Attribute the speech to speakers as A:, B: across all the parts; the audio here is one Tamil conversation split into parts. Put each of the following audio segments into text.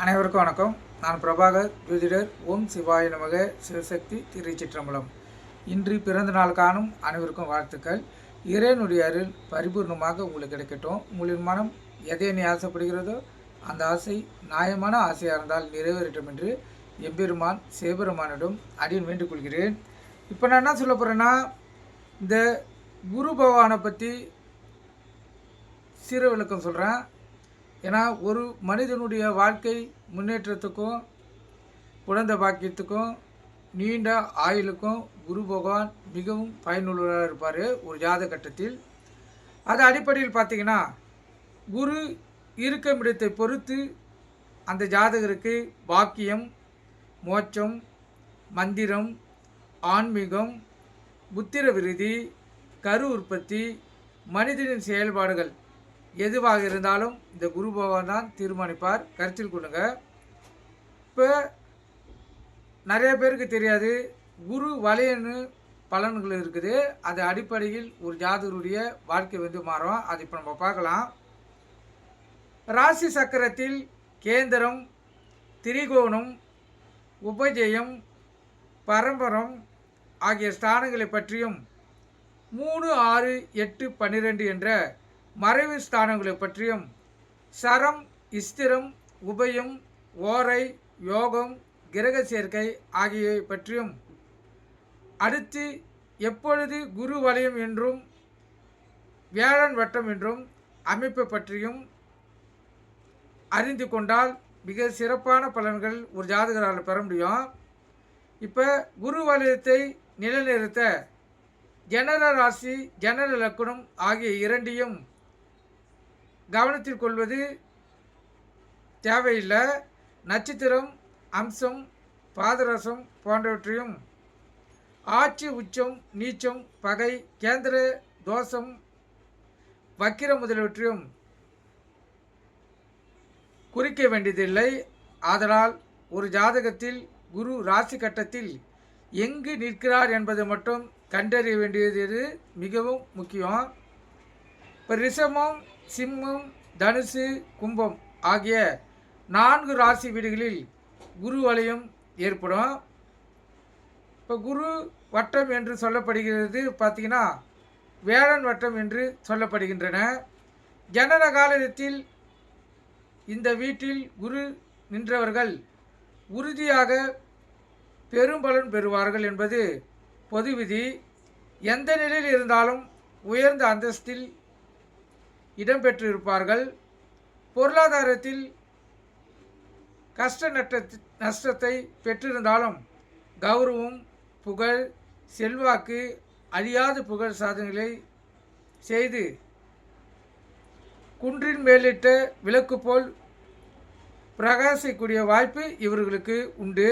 A: அனைவருக்கும் வணக்கம். நான் பிரபாகர், ஜோதிடர். ஓம் சிவாய நமக. சிவசக்தி திருச்சிற்றம்பலம். இன்று பிறந்த நாள் காணும் அனைவருக்கும் வாழ்த்துக்கள். இறைவனுடைய அருள் பரிபூர்ணமாக உங்களுக்கு கிடைக்கட்டும். உங்களின் மனம் எதை நீ ஆசைப்படுகிறதோ அந்த ஆசை நியாயமான ஆசையாக இருந்தால் நிறைவேறட்டும் என்று எம்பெருமான் சிவபெருமானிடம் அடியன் வேண்டிக் கொள்கிறேன். இப்போ நான் என்ன சொல்ல போகிறேன்னா, இந்த குரு பகவானை பற்றி சிறு விளக்கம் சொல்கிறேன். ஏன்னா ஒரு மனிதனுடைய வாழ்க்கை முன்னேற்றத்துக்கும் குழந்தை பாக்கியத்துக்கும் நீண்ட ஆயுளுக்கும் குரு பகவான் மிகவும் பயனுள்ளதாக இருப்பார் ஒரு ஜாத கட்டத்தில். அது அடிப்படையில் பார்த்திங்கன்னா, குரு இருக்கும் இடத்தை பொறுத்து அந்த ஜாதகருக்கு பாக்கியம், மோட்சம், மந்திரம், ஆன்மீகம், புத்திர விருதி, கரு உற்பத்தி, மனிதனின் செயல்பாடுகள் எதுவாக இருந்தாலும் இந்த குரு பகவான் தான் தீர்மானிப்பார். கருத்தில் கொள்ளுங்க. இப்போ நிறைய பேருக்கு தெரியாது, குரு வலையன்னு பலன்கள் இருக்குது. அது அடிப்படையில் ஒரு ஜாதகருடைய வாழ்க்கை மாறும். அது இப்போ நம்ம பார்க்கலாம். ராசி சக்கரத்தில் கேந்திரம், திரிகோணம், உபஜயம், பரம்பரம் ஆகிய ஸ்தானங்களை பற்றியும் 3, 6, 8, 12 என்ற மறைவு ஸ்தானங்களை பற்றியும் சரம், ஸ்திரம், உபயம், ஓரை, யோகம், கிரக சேர்க்கை ஆகியவை பற்றியும், அடுத்து எப்பொழுது குரு வலயம் என்றும் வியாழன் வட்டம் என்றும் அமைப்பை பற்றியும் அறிந்து கொண்டால் மிக சிறப்பான பலன்கள் ஒரு ஜாதகரால் பெற முடியும். இப்போ குரு வலயத்தை நிலைநிறுத்த ஜனன ராசி, ஜனன லக்னம் ஆகிய இரண்டையும் கவனத்தில் கொள்வது தேவையில்லை. நட்சத்திரம், அம்சம், பாதரசம் போன்றவற்றையும், ஆட்சி, உச்சம், நீச்சம், பகை, கேந்திர தோஷம், வக்கிரம் முதலியவற்றையும் குறிக்க வேண்டியதில்லை. ஆதலால் ஒரு ஜாதகத்தில் குரு ராசி கட்டத்தில் எங்கு நிற்கிறார் என்பதை மட்டும் கண்டறிய வேண்டியது மிகவும் முக்கியம். இப்போ ரிஷபம், சிம்மம், தனுசு, கும்பம் ஆகிய 4 ராசி வீடுகளில் குரு வலயம் ஏற்படும். இப்போ குரு வட்டம் என்று சொல்லப்படுகிறது பார்த்திங்கன்னா, வேளன் வட்டம் என்று சொல்லப்படுகின்றன. ஜனன காலத்தில் இந்த வீட்டில் குரு நின்றவர்கள் உறுதியாக பெரும்பலன் பெறுவார்கள் என்பது பொது விதி. எந்த நிலையில் இருந்தாலும் உயர்ந்த அந்தஸ்தில் இடம்பெற்றிருப்பார்கள். பொருளாதாரத்தில் கஷ்ட நஷ்டத்தை பெற்றிருந்தாலும் கௌரவம், புகழ், செல்வாக்கு, அழியாத புகழ் சாதனைகளை செய்து குன்றின் மேலிட்ட விளக்கு போல் பிரகாசிக்கக்கூடிய வாய்ப்பு இவர்களுக்கு உண்டு.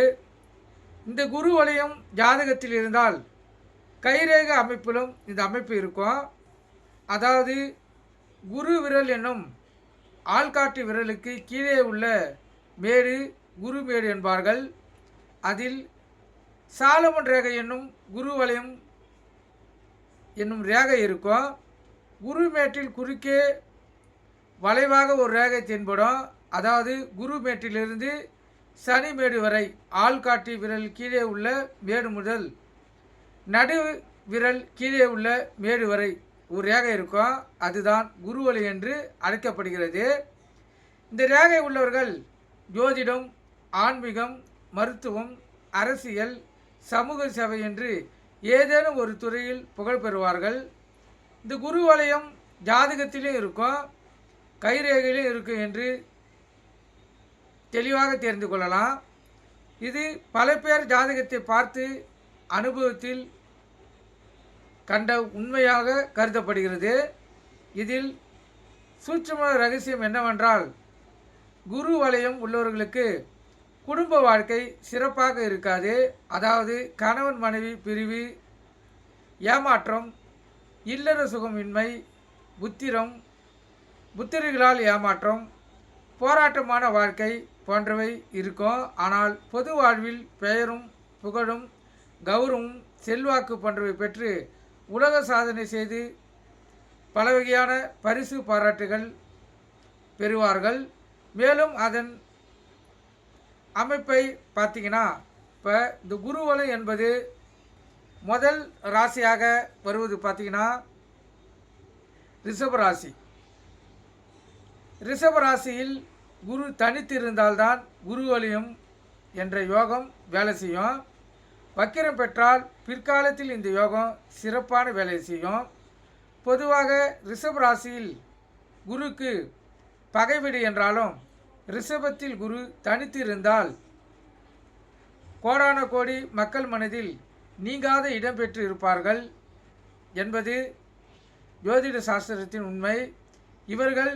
A: இந்த குரு வலயம் ஜாதகத்தில் இருந்தால் கைரேக அமைப்பிலும் இந்த அமைப்பு இருக்கும். அதாவது குரு விரல் என்னும் ஆள்காட்டி விரலுக்கு கீழே உள்ள மேடு குரு மேடு என்பார்கள். அதில் சாலமன் ரேகை என்னும் குரு வலயம் என்னும் ரேகை இருக்கும். குரு மேட்டில் குறுக்கே வளைவாக ஒரு ரேகை தென்படும். அதாவது குரு மேட்டிலிருந்து சனி மேடு வரை ஆள்காட்டி விரல் கீழே உள்ள மேடு முதல் நடு விரல் கீழே உள்ள மேடு வரை ஒரு ரேகை இருக்கும். அதுதான் குருவலி என்று அழைக்கப்படுகிறது. இந்த ரேகை உள்ளவர்கள் ஜோதிடம், ஆன்மீகம், மருத்துவம், அரசியல், சமூக சேவை என்று ஏதேனும் ஒரு துறையில் புகழ் பெறுவார்கள். இந்த குரு வலயம் ஜாதகத்திலும் இருக்கும், கைரேகையிலும் இருக்கும் என்று தெளிவாக தெரிந்து கொள்ளலாம். இது பல பேர் ஜாதகத்தை பார்த்து அனுபவத்தில் கண்ட உண்மையாக கருதப்படுகிறது. இதில் சூட்சும ரகசியம் என்னவென்றால், குரு வலயம் உள்ளவர்களுக்கு குடும்ப வாழ்க்கை சிறப்பாக இருக்காது. அதாவது கணவன் மனைவி பிரிவு, ஏமாற்றம், இல்லற சுகமின்மை, புத்திரிகளால் ஏமாற்றம், போராட்டமான வாழ்க்கை போன்றவை இருக்கும். ஆனால் பொது வாழ்வில் பெயரும் புகழும் கௌரவம், செல்வாக்கு போன்றவை பெற்று உலக சாதனை செய்து பல வகையான பரிசு பாராட்டுகள் பெறுவார்கள். மேலும் அதன் அமைப்பை பார்த்தீங்கன்னா, இப்போ இந்த குருவலயம் என்பது முதல் ராசியாக வருவது பார்த்தீங்கன்னா ரிஷபராசி. ரிஷபராசியில் குரு தனித்து இருந்தால்தான் குருவலயம் என்ற யோகம் வேலை செய்யும். வக்கிரம் பெற்றால் பிற்காலத்தில் இந்த யோகம் சிறப்பான வேலை செய்யும். பொதுவாக ரிஷபராசியில் குருக்கு பகைவிடு என்றாலும் ரிஷபத்தில் குரு தனித்து இருந்தால் கோடான கோடி மக்கள் மனதில் நீங்காத இடம் பெற்று இருப்பார்கள் என்பது ஜோதிட சாஸ்திரத்தின் உண்மை. இவர்கள்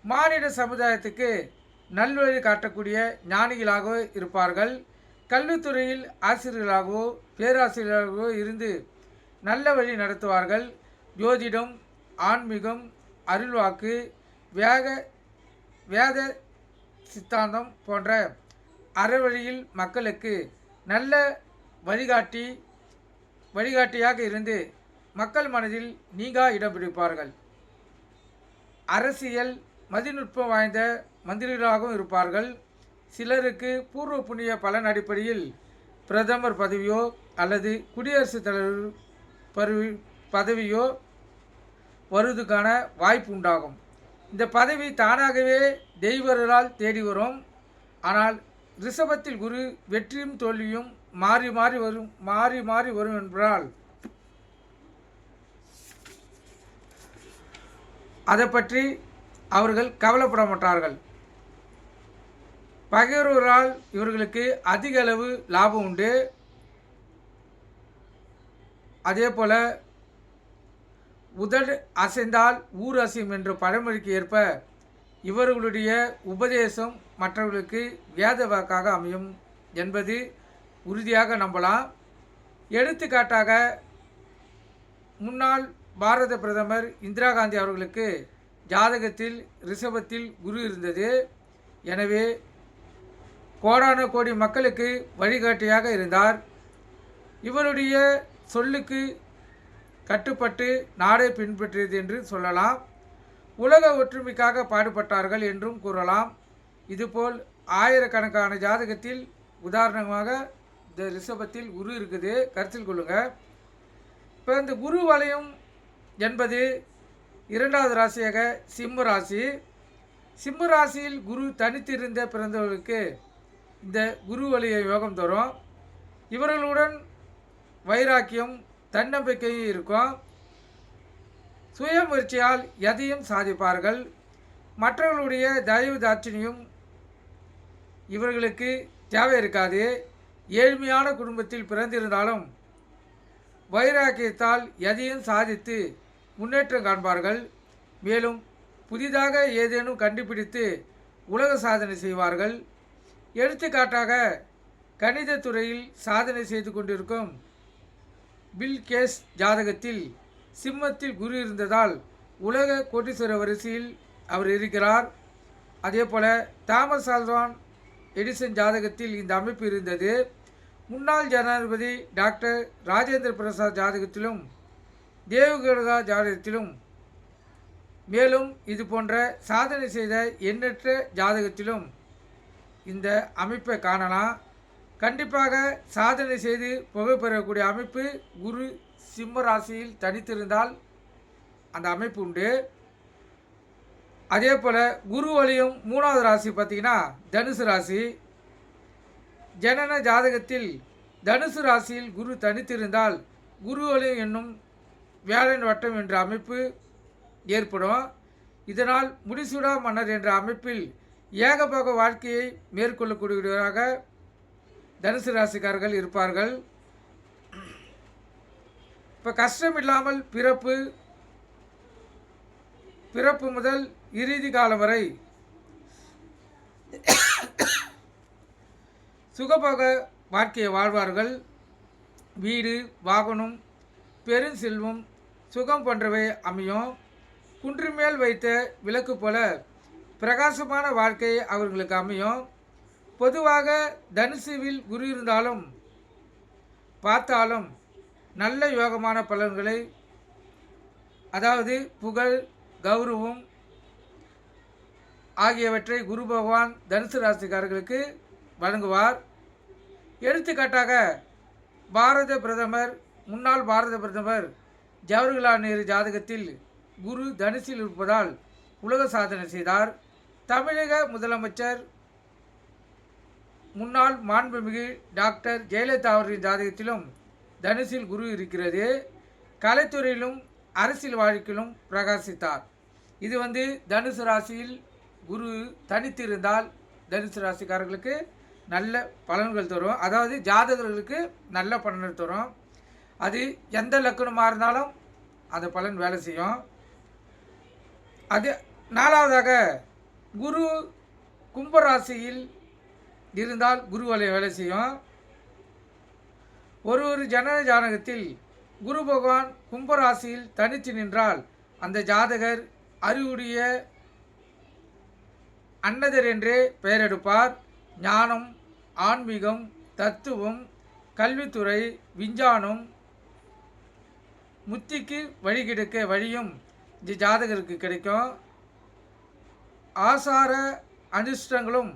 A: மானிட சமுதாயத்துக்கு நல்வழி காட்டக்கூடிய ஞானிகளாக இருப்பார்கள். கல்வித்துறையில் ஆசிரியர்களாகவோ பேராசிரியர்களாகவோ இருந்து நல்ல வழி நடத்துவார்கள். ஜோதிடம், ஆன்மீகம், அருள்வாக்கு, வேத சித்தாந்தம் போன்ற அறவழியில் மக்களுக்கு நல்ல வழிகாட்டியாக இருந்து மக்கள் மனதில் நீங்கா இடம் பிடிப்பார்கள். அரசியல் மதிநுட்பம் வாய்ந்த மந்திரிகளாகவும் இருப்பார்கள். சிலருக்கு பூர்வ புண்ணிய பலன் அடிப்படையில் பிரதமர் பதவியோ அல்லது குடியரசுத் தலைவர் பதவியோ வருவதற்கான வாய்ப்பு உண்டாகும். இந்த பதவி தானாகவே தெய்வர்களால் தேடி வரும். ஆனால் ரிஷபத்தில் குரு வெற்றியும் தோல்வியும் மாறி மாறி வரும் என்பதால் அதை பற்றி அவர்கள் கவலைப்பட மாட்டார்கள். பகைவர்களால் இவர்களுக்கு அதிக அளவு லாபம் உண்டு. அதே போல உதடு அசைந்தால் ஊர் அசையும் என்ற பழமொழிக்கு ஏற்ப இவர்களுடைய உபதேசம் மற்றவர்களுக்கு வேத வாக்காக அமையும் என்பது உறுதியாக நம்பலாம். எடுத்துக்காட்டாக முன்னாள் பாரத பிரதமர் இந்திரா காந்தி அவர்களுக்கு ஜாதகத்தில் ரிஷபத்தில் குரு இருந்தது. எனவே கோடான கோடி மக்களுக்கு வழிகாட்டியாக இருந்தார். இவருடைய சொல்லுக்கு கட்டுப்பட்டு நாடே பின்பற்றியது என்று சொல்லலாம். உலக ஒற்றுமைக்காக பாடுபட்டார்கள் என்றும் கூறலாம். இதுபோல் ஆயிரக்கணக்கான ஜாதகத்தில் உதாரணமாக இந்த ரிஷபத்தில் குரு இருக்குது, கருத்தில் கொள்ளுங்கள். இப்போ இந்த குரு வலயம் என்பது இரண்டாவது ராசியாக சிம்ம ராசி. சிம்ம ராசியில் குரு தனித்திருந்த பிறந்தவர்களுக்கு இந்த குரு வலய யோகம் தரும். இவர்களுடன் வைராக்கியம், தன்னம்பிக்கையும் இருக்கும். சுய முயற்சியால் எதையும் சாதிப்பார்கள். மற்றவர்களுடைய தயவு தாட்சிணியும் இவர்களுக்கு தேவை இருக்காது. ஏழ்மையான குடும்பத்தில் பிறந்திருந்தாலும் வைராக்கியத்தால் எதையும் சாதித்து முன்னேற்றம் காண்பார்கள். மேலும் புதிதாக ஏதேனும் கண்டுபிடித்து உலக சாதனை செய்வார்கள். எடுத்துக்காட்டாக கணித துறையில் சாதனை செய்து கொண்டிருக்கும் பில் கேட்ஸ் ஜாதகத்தில் சிம்மத்தில் குரு இருந்ததால் உலக கோடீஸ்வர வரிசையில் அவர் இருக்கிறார். அதே போல தாமஸ் ஆல்வா எடிசன் ஜாதகத்தில் இந்த அமைப்பு இருந்தது. முன்னாள் ஜனாதிபதி டாக்டர் ராஜேந்திர பிரசாத் ஜாதகத்திலும் தேவகவுடா ஜாதகத்திலும் மேலும் இது போன்ற சாதனை செய்த எண்ணற்ற ஜாதகத்திலும் இந்த அமைப்பை காணலாம். கண்டிப்பாக சாதனை செய்து புகழ் பெறக்கூடிய அமைப்பு குரு சிம்ம ராசியில் தனித்திருந்தால் அந்த அமைப்பு உண்டு. அதே போல் குரு வலயம் மூணாவது ராசி பார்த்திங்கன்னா தனுசு ராசி. ஜனன ஜாதகத்தில் தனுசு ராசியில் குரு தனித்திருந்தால் குரு வலயம் என்னும் வேலன் வட்டம் என்ற அமைப்பு ஏற்படும். இதனால் முடிசூடா மன்னர் என்ற அமைப்பில் ஏகபோக வாழ்க்கையை மேற்கொள்ளக்கூடியவராக தனுசு ராசிக்காரர்கள் இருப்பார்கள். இப்போ கஷ்டம் இல்லாமல் பிறப்பு முதல் இறுதி காலம் வரை சுகபோக வாழ்க்கையை வாழ்வார்கள். வீடு, வாகனம், பெருஞ்செல்வம், சுகம் போன்றவை அமையும். குன்று மேல் வைத்த விளக்கு போல பிரகாசமான வாழ்க்கை அவர்களுக்கு அமையும். பொதுவாக தனுசுவில் குரு இருந்தாலும் பார்த்தாலும் நல்ல யோகமான பலன்களை, அதாவது புகழ், கௌரவம், ஆகியவற்றை குரு பகவான் தனுசு ராசிக்காரர்களுக்கு வழங்குவார். எடுத்துக்காட்டாக முன்னாள் பாரத பிரதமர் ஜவஹர்லால் நேரு ஜாதகத்தில் குரு தனுசில் இருப்பதால் உலக சாதனை செய்தார். தமிழக முதலமைச்சர் முன்னாள் மாண்புமிகு டாக்டர் ஜெயலலிதா அவர்களின் ஜாதகத்திலும் தனுசில் குரு இருக்கிறது. கலைத்துறையிலும் அரசியல் வாழ்க்கையிலும் பிரகாசித்தார். இது தனுசு ராசியில் குரு தனித்திருந்தால் தனுசு ராசிக்காரர்களுக்கு நல்ல பலன்கள் தரும். அதாவது ஜாதகர்களுக்கு நல்ல பலன்கள் தரும். அது எந்த லக்கணமாக இருந்தாலும் அந்த பலன் வேலை செய்யும். அது நாலாவதாக குரு கும்பராசியில் இருந்தால் குரு வலயம் வேலை செய்யும். ஒரு ஜனன ஜாதகத்தில் குரு பகவான் கும்பராசியில் தனித்து நின்றால் அந்த ஜாதகர் அறிவுடைய அன்னதர் என்றே பெயரெடுப்பார். ஞானம், ஆன்மீகம், தத்துவம், கல்வித்துறை, விஞ்ஞானம், முத்திக்கு வழி கிடைக்க வழியும் இந்த ஜாதகருக்கு கிடைக்கும். ஆசார அனுஷ்டங்களும்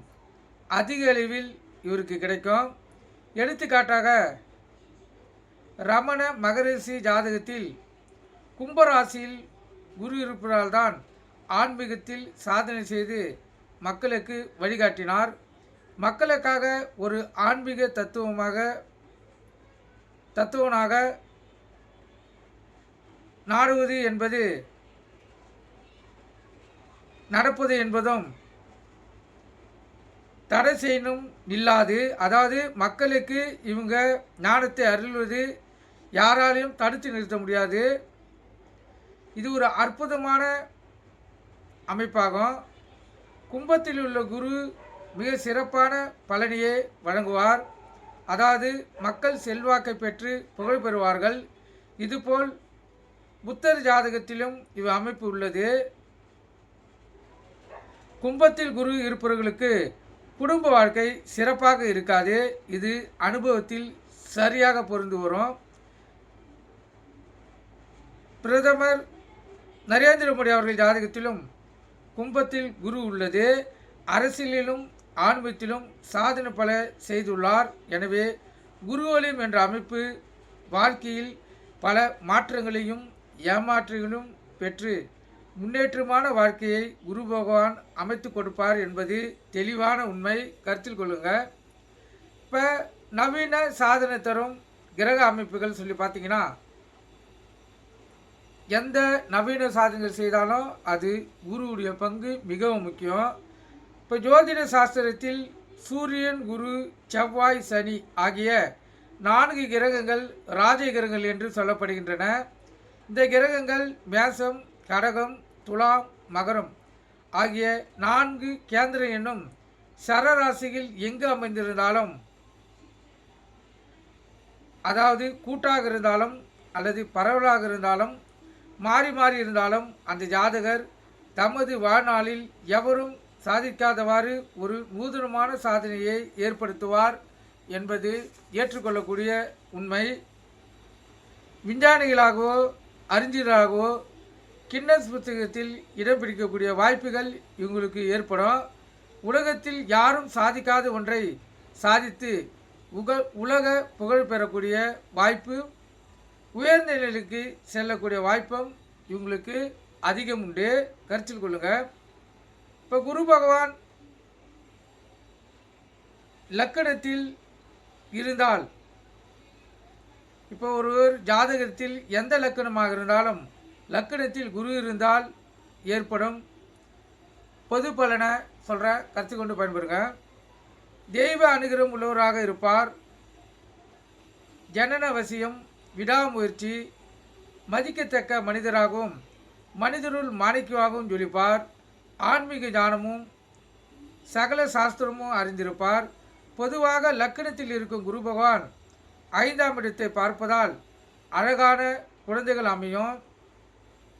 A: அதிக அளவில் இவருக்கு கிடைக்கும். எடுத்துக்காட்டாக ரமண மகரிஷி ஜாதகத்தில் கும்பராசியில் குரு இருப்பதால்தான் ஆன்மீகத்தில் சாதனை செய்து மக்களுக்கு வழிகாட்டினார். மக்களுக்காக ஒரு ஆன்மீக தத்துவனாக நடப்பது என்பதும் தடை செய்யணும் இல்லாது, அதாவது மக்களுக்கு இவங்க ஞானத்தை அருள்வது யாராலையும் தடுத்து நிறுத்த முடியாது. இது ஒரு அற்புதமான அமைப்பாகும். கும்பத்தில் உள்ள குரு மிக சிறப்பான பலனையே வழங்குவார். அதாவது மக்கள் செல்வாக்கை பெற்று புகழ் பெறுவார்கள். இதுபோல் புத்தர் ஜாதகத்திலும் இவ் அமைப்பு உள்ளது. கும்பத்தில் குரு இருப்பவர்களுக்கு குடும்ப வாழ்க்கை சிறப்பாக இருக்காது. இது அனுபவத்தில் சரியாக பொருந்து வரும். பிரதமர் நரேந்திர மோடி அவர்கள் ஜாதகத்திலும் கும்பத்தில் குரு உள்ளது. அரசியலிலும் ஆன்மீகத்திலும் சாதனை பல செய்துள்ளார். எனவே குருவலயம் என்ற அமைப்பு வாழ்க்கையில் பல மாற்றங்களையும் ஏமாற்றங்களையும் பெற்று முன்னேற்றமான வாழ்க்கையை குரு பகவான் அமைத்து கொடுப்பார் என்பது தெளிவான உண்மை. கருத்தில் கொள்ளுங்க. இப்போ நவீன சாதனை தரும் கிரக அமைப்புகள் சொல்லி பார்த்தீங்கன்னா, எந்த நவீன சாதனைகள் செய்தாலும் அது குருவுடைய பங்கு மிகவும் முக்கியம். இப்போ ஜோதிட சாஸ்திரத்தில் சூரியன், குரு, செவ்வாய், சனி ஆகிய 4 கிரகங்கள் ராஜ கிரகங்கள் என்று சொல்லப்படுகின்றன. இந்த கிரகங்கள் மேசம், கடகம், துலாம், மகரம் ஆகிய 4 கேந்திரம் என்னும் சரராசிகள் எங்கு அமைந்திருந்தாலும், அதாவது கூட்டாக இருந்தாலும் அல்லது பரவலாக இருந்தாலும் மாறி மாறி இருந்தாலும் அந்த ஜாதகர் தமது வாழ்நாளில் எவரும் சாதிக்காதவாறு ஒரு நூதனமான சாதனையை ஏற்படுத்துவார் என்பது ஏற்றுக்கொள்ளக்கூடிய உண்மை. விஞ்ஞானிகளாகவோ அறிஞர்களாகவோ கின்னஸ் புத்தகத்தில் இடம் பிடிக்கக்கூடிய வாய்ப்புகள் இவங்களுக்கு ஏற்படும். உலகத்தில் யாரும் சாதிக்காத ஒன்றை சாதித்து உலக புகழ் பெறக்கூடிய வாய்ப்பு, உயர்ந்த நிலைக்கு செல்லக்கூடிய வாய்ப்பும் இவங்களுக்கு அதிகம் உண்டு. கருத்தில் கொள்ளுங்க. இப்போ குரு பகவான் லக்கணத்தில் இருந்தால், இப்போ ஒருவர் ஜாதகத்தில் எந்த லக்கணமாக இருந்தாலும் லக்கணத்தில் குரு இருந்தால் ஏற்படும் பொது பலனை சொல்கிற கருத்து கொண்டு பயன்பெறுங்க. தெய்வ அனுகிரகம் உள்ளவராக இருப்பார். ஜனன வசியம், விடாமுயற்சி, மதிக்கத்தக்க மனிதராகவும் மனிதருள் மாணிக்கமாகவும் ஜொலிப்பார். ஆன்மீக ஞானமும் சகல சாஸ்திரமும் அறிந்திருப்பார். பொதுவாக லக்கணத்தில் இருக்கும் குரு பகவான் 5ஆம் இடத்தை பார்ப்பதால் அழகான குழந்தைகள் அமையும்.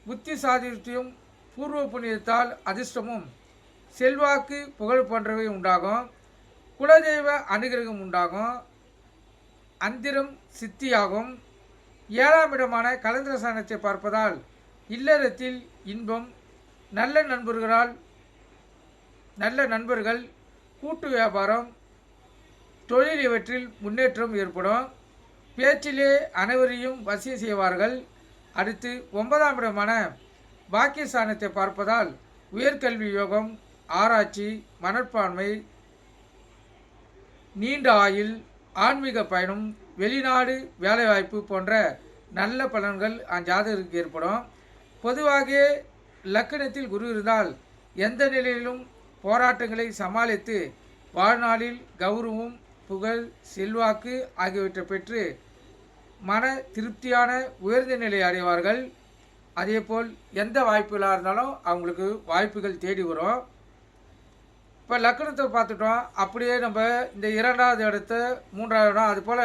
A: புத்தி சாதித்யம், பூர்வ புண்ணியத்தால் அதிர்ஷ்டமும் செல்வாக்கு, புகழ் போன்றவை உண்டாகும். குலதெய்வ அனுகிரகம் உண்டாகும். அந்திரம் சித்தியாகும். 7ஆம் இடமான கலந்திரஸ்தானத்தை பார்ப்பதால் இல்லறத்தில் இன்பம், நல்ல நண்பர்களால் நல்ல நண்பர்கள், கூட்டு வியாபாரம், தொழில் இவற்றில் முன்னேற்றம் ஏற்படும். பேச்சிலே அனைவரையும் வசியம் செய்வார்கள். அடுத்து 9ஆம் இடமான பாக்கியஸ்தானத்தை பார்ப்பதால் உயர்கல்வி யோகம், ஆராய்ச்சி, மனப்பான்மை, நீண்ட ஆயுள், ஆன்மீக பயணம், வெளிநாடு வேலைவாய்ப்பு போன்ற நல்ல பலன்கள் அஞ்சாதகருக்கு ஏற்படும். பொதுவாக லக்கணத்தில் குரு இருந்தால் எந்த நிலையிலும் போராட்டங்களை சமாளித்து வாழ்நாளில் கௌரவம், புகழ், செல்வாக்கு ஆகியவற்றை பெற்று மன திருப்தியான உயர்ந்த நிலை அடைவார்கள். அதேபோல் எந்த வாய்ப்புகளாக இருந்தாலும் அவங்களுக்கு வாய்ப்புகள் தேடி வரும். இப்போ லக்கணத்தை பார்த்துட்டோம். அப்படியே நம்ம இந்த 2வது இடத்த 3வது இடம் அதுபோல்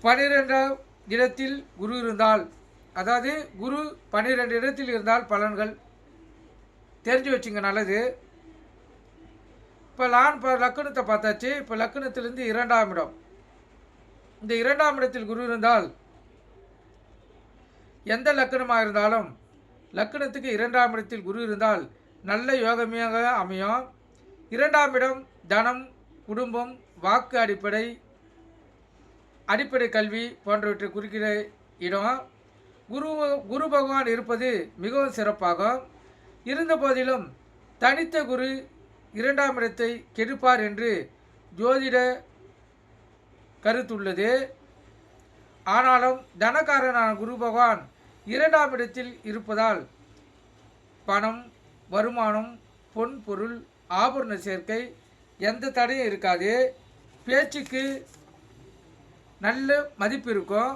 A: 12ஆம் இடத்தில் குரு இருந்தால், அதாவது குரு 12 இடத்தில் இருந்தால் பலன்கள் தெரிஞ்சு வச்சுங்க, நல்லது. இப்போ லக்கணத்தை பார்த்தாச்சு. இப்போ லக்கணத்திலிருந்து 2ஆம் இடம், இந்த 2ஆம் இடத்தில் குரு இருந்தால் எந்த லக்கணமாக இருந்தாலும் லக்கணத்துக்கு 2ஆம் இடத்தில் குரு இருந்தால் நல்ல யோகமாக அமையும். 2ஆம் இடம் தனம், குடும்பம், வாக்கு அடிப்படை கல்வி போன்றவற்றை குறிக்கிற இடம். குரு பகவான் இருப்பது மிகவும் சிறப்பாகும். இருந்த போதிலும் தனித்த குரு 2ஆம் இடத்தை கெடுப்பார் என்று ஜோதிட கருத்துள்ளது. ஆனாலும் தனக்காரனான குரு பகவான் 2ஆம் இடத்தில் இருப்பதால் பணம், வருமானம், பொன் பொருள், ஆபரண சேர்க்கை எந்த தடையும் இருக்காது. பேச்சுக்கு நல்ல மதிப்பு இருக்கும்.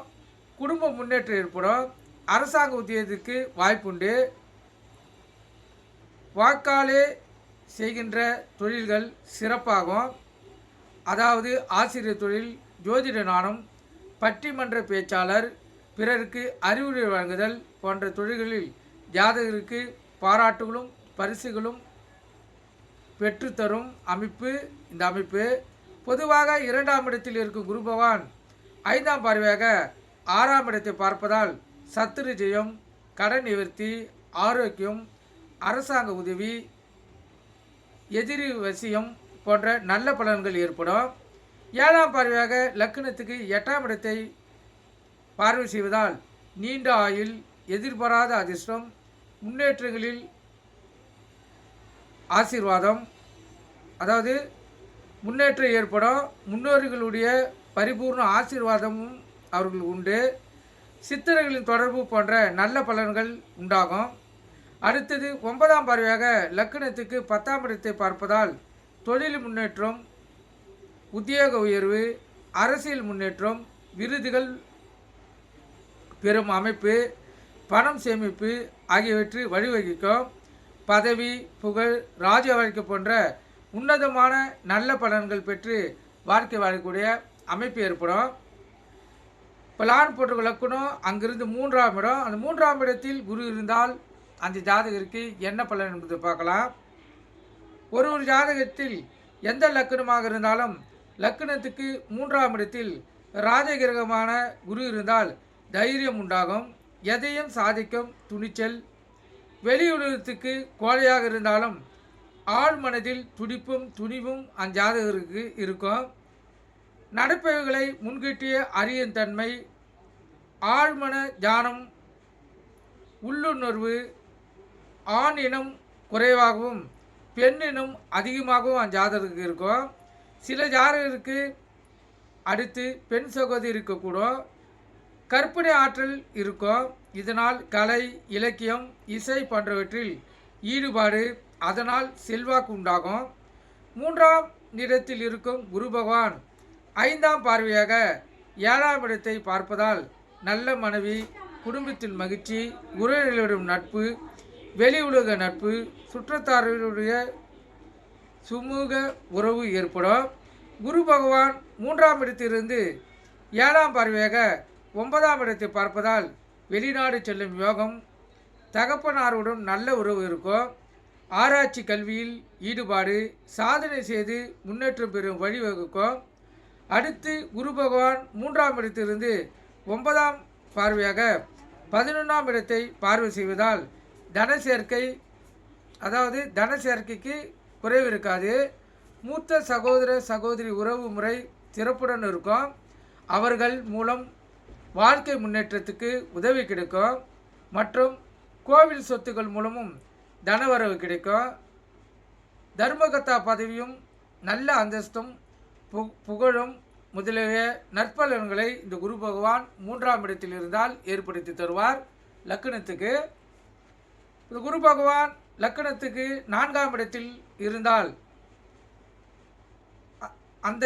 A: குடும்ப முன்னேற்றம் ஏற்படும். அரசாங்க உத்தியோகத்திற்கு வாய்ப்புண்டு. வாக்காலே செய்கின்ற தொழில்கள் சிறப்பாகும். அதாவது ஆசிரியர் தொழில், ஜோதிட நாணம், பட்டிமன்ற பேச்சாளர், பிறருக்கு அறிவுரை வழங்குதல் போன்ற தொழில்களில் ஜாதகருக்கு பாராட்டுகளும் பரிசுகளும் பெற்றுத்தரும் அமைப்பு இந்த அமைப்பு. பொதுவாக 2ஆம் இடத்தில் இருக்கும் குரு பகவான் 5ஆம் பார்வையாக 6ஆம் இடத்தை பார்ப்பதால் சத்துரு ஜெயம், கடன் நிவர்த்தி, ஆரோக்கியம், அரசாங்க உதவி, எதிரி வசியம் போன்ற நல்ல பலன்கள் ஏற்படும். 7ஆம் பார்வையாக லக்கணத்துக்கு 8ஆம் இடத்தை பார்வை செய்வதால் நீண்ட ஆயுள், எதிர்பாராத அதிர்ஷ்டம், முன்னேற்றங்களில் ஆசீர்வாதம், அதாவது முன்னேற்றம் ஏற்படும். முன்னோர்களுடைய பரிபூர்ண ஆசீர்வாதமும் அவர்களுக்கு உண்டு. சித்தர்களின் தொடர்பு போன்ற நல்ல பலன்கள் உண்டாகும். அடுத்தது 9ஆம் பார்வையாக லக்கணத்துக்கு 10ஆம் இடத்தை பார்ப்பதால் தொழில் முன்னேற்றம், உத்தியோக உயர்வு, அரசியல் முன்னேற்றம், விருதுகள் பெறும் அமைப்பு, பணம் சேமிப்பு ஆகியவற்றை வழிவகுக்கும். பதவி, புகழ், ராஜ வாழ்க்கை போன்ற உன்னதமான நல்ல பலன்கள் பெற்று வாழ்க்கை வாழக்கூடிய அமைப்பு ஏற்படும். பிளான் போட்டு லக்கணம் அங்கிருந்து 3ஆம் இடம், அந்த 3ஆம் இடத்தில் குரு இருந்தால் அந்த ஜாதகருக்கு என்ன பலன் என்பது பார்க்கலாம். ஒரு ஜாதகத்தில் எந்த லக்கணமாக இருந்தாலும் லக்கணத்துக்கு 3ஆம் இடத்தில் ராஜகிரகமான குரு இருந்தால் தைரியம் உண்டாகும், எதையும் சாதிக்கும் துணிச்சல். வெளியுலகத்துக்கு கோழையாக இருந்தாலும் ஆழ் மனதில் துடிப்பும் துணிவும் அஞ்சாதகருக்கு இருக்கும். நடப்பவைகளை முன்கூட்டிய அறியும் தன்மை, ஆழ்மன தியானம், உள்ளுணர்வு. ஆண் இனம் குறைவாகவும் பெண் இனம் அதிகமாகவும் அஞ்சாதகருக்கு இருக்கும். சில ஜாதகருக்கு அடுத்து பெண் சகோதரி இருக்கக்கூடும். கற்பனை ஆற்றல் இருக்கும். இதனால் கலை, இலக்கியம், இசை போன்றவற்றில் ஈடுபாடு, அதனால் செல்வாக்கு உண்டாகும். 3ஆம் இடத்தில் இருக்கும் குரு பகவான் 5ஆம் பார்வையாக 7ஆம் இடத்தை பார்ப்பதால் நல்ல மனைவி, குடும்பத்தில் மகிழ்ச்சி, உறவினர்களிடம் நட்பு, வெளி உலக நட்பு, சுற்றத்தார்களுடைய சுமூக உறவு ஏற்படும். குரு பகவான் 3ஆம் இடத்திலிருந்து 7ஆம் பார்வையாக 9ஆம் இடத்தை பார்ப்பதால் வெளிநாடு செல்லும் யோகம், தகப்பனாருடன் நல்ல உறவு இருக்கும். ஆராய்ச்சி கல்வியில் ஈடுபாடு, சாதனை செய்து முன்னேற்றம் பெறும் வழிவகுக்கும். அடுத்து குரு பகவான் 3ஆம் இடத்திலிருந்து 9ஆம் பார்வையாக 11ஆம் இடத்தை பார்வை செய்வதால் தன சேர்க்கை, அதாவது தன சேர்க்கைக்கு குறைவு இருக்காது. மூத்த சகோதர சகோதரி உறவு முறை சிறப்புடன் இருக்கும். அவர்கள் மூலம் வாழ்க்கை முன்னேற்றத்துக்கு உதவி கிடைக்கும். மற்றும் கோவில் சொத்துக்கள் மூலமும் தனவரவு கிடைக்கும். தர்மகத்தா பதவியும் நல்ல அந்தஸ்தும் புகழும் முதலிய நற்பலன்களை இந்த குரு பகவான் 3ஆம் இடத்தில் இருந்தால் ஏற்படுத்தி தருவார். லக்கணத்துக்கு இந்த குரு பகவான் லக்கணத்துக்கு 4ஆம் இடத்தில் இருந்தால் அந்த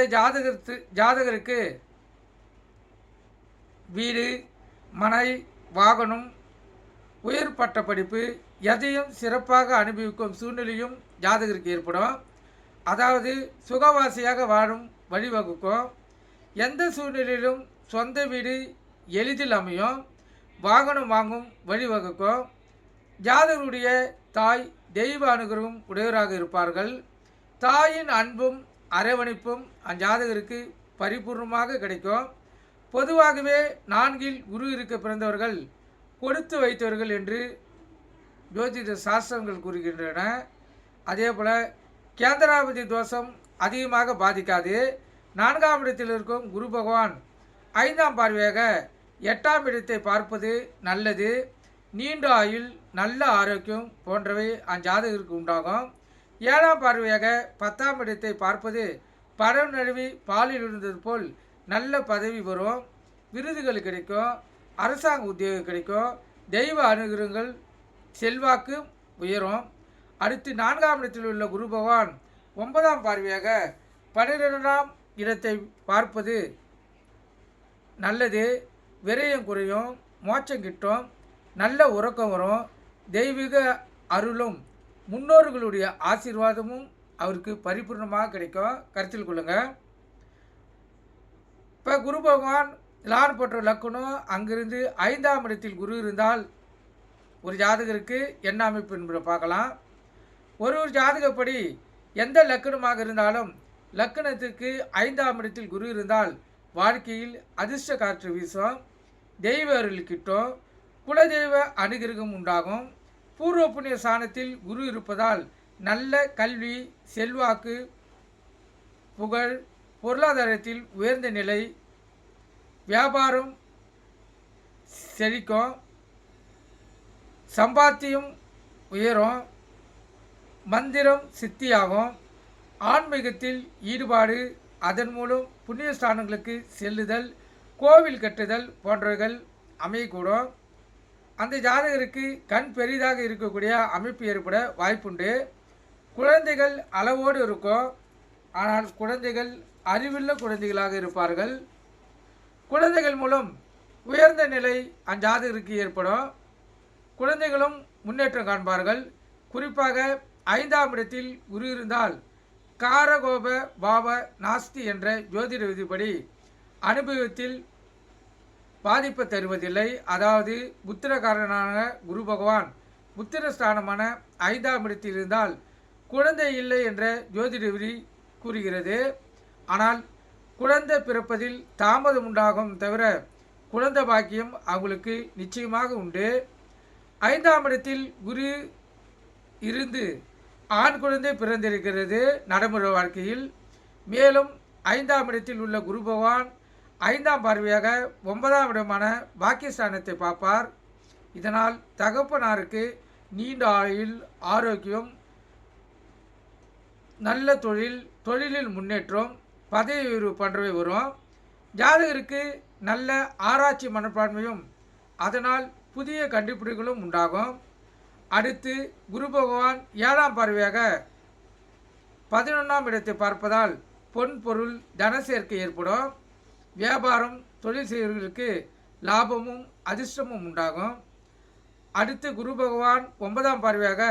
A: ஜாதகருக்கு வீடு, மனை, வாகனம், உயர் பட்ட படிப்பு எதையும் சிறப்பாக அனுபவிக்கும் சூழ்நிலையும் ஜாதகருக்கு ஏற்படும். அதாவது சுகவாசியாக வாழும் வழிவகுக்கும். எந்த சூழ்நிலையிலும் சொந்த வீடு எளிதில் அமையும். வாகனம் வாங்கும் வழிவகுக்கும். ஜாதகருடைய தாய் தெய்வ அனுகிரகம் உடையவராக இருப்பார்கள். தாயின் அன்பும் அரவணைப்பும் அஞ்சாதகருக்கு பரிபூர்ணமாக கிடைக்கும். பொதுவாகவே 4இல் குரு இருக்க பிறந்தவர்கள் கொடுத்து வைத்தவர்கள் என்று ஜோதிட சாஸ்திரங்கள் கூறுகின்றன. அதே போல் கேந்திராபதி தோஷம் அதிகமாக பாதிக்காது. 4ஆம் இடத்தில் இருக்கும் குரு பகவான் 5ஆம் பார்வையாக 8ஆம் இடத்தை பார்ப்பது நல்லது. நீண்ட ஆயுள், நல்ல ஆரோக்கியம் போன்றவை அஞ்சாதகருக்கு உண்டாகும். 7ஆம் பார்வையாக 10ஆம் இடத்தை பார்ப்பது படம் நழுவி பாலில் இருந்தது போல் நல்ல பதவி வரும். விருதுகள் கிடைக்கும். அரசாங்க உத்தியோகம் கிடைக்கும். தெய்வ அனுகிரகங்கள், செல்வாக்கு உயரும். அடுத்து 4ஆம் இடத்தில் உள்ள குரு பகவான் 9ஆம் பார்வையாக 12ஆம் இடத்தை பார்ப்பது நல்லது. விரயம் குறையும். மோட்சம் கிட்டும். நல்ல உறக்கம் வரும். தெய்வீக அருளும் முன்னோர்களுடைய ஆசீர்வாதமும் அவருக்கு பரிபூர்ணமாக கிடைக்கும். கருத்தில் கொள்ளுங்க. இப்போ குரு பகவான் லான் போன்ற லக்கணம் அங்கிருந்து 5ஆம் இடத்தில் குரு இருந்தால் ஒரு ஜாதகருக்கு என்ன அமைப்பு என்பதை பார்க்கலாம். ஒரு ஜாதகப்படி எந்த லக்கணமாக இருந்தாலும் லக்கணத்துக்கு 5ஆம் இடத்தில் குரு இருந்தால் வாழ்க்கையில் அதிர்ஷ்ட காற்று வீசும். தெய்வ அருள் கிட்டும். குலதெய்வ அனுகிரகம் உண்டாகும். பூர்வ புண்ணிய ஸ்தானத்தில் குரு இருப்பதால் நல்ல கல்வி, செல்வாக்கு, புகழ், பொருளாதாரத்தில் உயர்ந்த நிலை, வியாபாரம் செழிக்கும். சம்பாத்தியம் உயரும். மந்திரம் சித்தியாகும். ஆன்மீகத்தில் ஈடுபாடு, அதன் மூலம் புண்ணிய ஸ்தானங்களுக்கு செல்லுதல், கோவில் கட்டுதல் போன்றவைகள் அமையக்கூடும். அந்த ஜாதகருக்கு கண் பெரிதாக இருக்கக்கூடிய அமைப்பு ஏற்பட வாய்ப்புண்டு. குழந்தைகள் அளவோடு இருக்கும். ஆனால் குழந்தைகள் அறிவுள்ள குழந்தைகளாக இருப்பார்கள். குழந்தைகள் மூலம் உயர்ந்த நிலை அஞ்சாதகருக்கு ஏற்படும். குழந்தைகளும் முன்னேற்றம் காண்பார்கள். குறிப்பாக 5ஆம் இடத்தில் குரு இருந்தால் காரகோப பாவ நாஸ்தி என்ற ஜோதிட விதிப்படி அனுபவத்தில் பாதிப்பு தருவதில்லை. அதாவது புத்திரகாரனான குரு பகவான் புத்திரஸ்தானமான 5ஆம் இடத்தில் இருந்தால் குழந்தை இல்லை என்ற ஜோதிட விதி கூறுகிறது. ஆனால் குழந்தை பிறப்பதில் தாமதம் உண்டாகும் தவிர குழந்தை பாக்கியம் அவங்களுக்கு நிச்சயமாக உண்டு. 5ஆம் இடத்தில் குரு இருந்து ஆண் குழந்தை பிறந்திருக்கிறது நடைமுறை வாழ்க்கையில். மேலும் 5ஆம் இடத்தில் உள்ள குரு பகவான் 5ஆம் பார்வையாக 9ஆம் இடமான பாக்கியஸ்தானத்தை பார்ப்பார். இதனால் தகப்பனாருக்கு நீண்ட ஆயுள், ஆரோக்கியம், நல்ல தொழிலில் முன்னேற்றம், பதவி உயர்வு போன்றவை வரும். ஜாதகருக்கு நல்ல ஆராய்ச்சி மனப்பான்மையும் அதனால் புதிய கண்டுபிடிப்புகளும் உண்டாகும். அடுத்து குரு பகவான் 7ஆம் பார்வையாக 11ஆம் இடத்தை பார்ப்பதால் பொன் பொருள் தன சேர்க்கை ஏற்படும். வியாபாரம், தொழில் செய்வர்களுக்கு லாபமும் அதிர்ஷ்டமும் உண்டாகும். அடுத்து குரு பகவான் 9ஆம் பார்வையாக